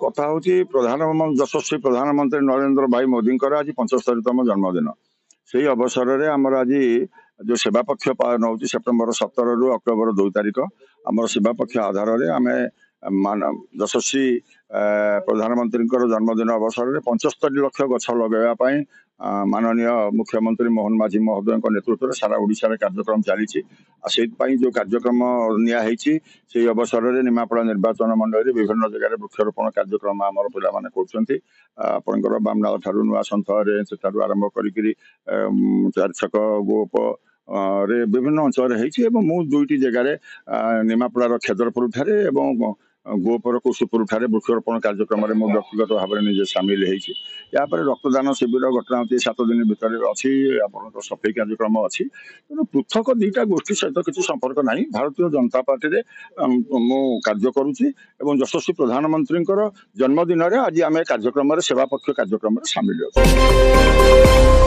କଥା ହଉଛି ଯଶସ୍वी प्रधानमंत्री नरेंद्र भाई मोदी आज 75तम जन्मदिन से अवसर में आमर आज जो सेवा पक्ष पालन हो सेप्टेम्बर 17 रु अक्टोबर 2 तारिख आम सेवा पक्ष आधार में आम यशस्वी प्रधानमंत्री जन्मदिन अवसर में 75 लाख गछ लगेवाई माननीय मुख्यमंत्री मोहन माझी महोदय नेतृत्व में सारा ओडिशा रे कार्यक्रम चली जो कार्यक्रम नियाई से अवसर में निमापड़ा निर्वाचन मंडल विभिन्न जगह वृक्षरोपण कार्यक्रम आम पिला आपंकर बामनाल ठारू नुआ सन्थरे आरंभ कर चार छक गोप रे विभिन्न अंचल हो दुईटी जगार निमापड़ार खेदरपुर ठारे गोपर कुशुपुर ठारे वृक्षरोपण कार्यक्रम में व्यक्तिगत भाव में निजे सामिल होपर रक्तदान शिविर घटना 7 दिन भितर अच्छी आप सफाई कार्यक्रम अच्छी तेणु पृथक दुईटा गोष्ठी सहित किसी संपर्क ना भारतीय जनता पार्टी मु कार्य करुच्ची यशस्वी प्रधानमंत्री जन्मदिन आज आम कार्यक्रम सेवा पक्ष कार्यक्रम सामिल अच्छे।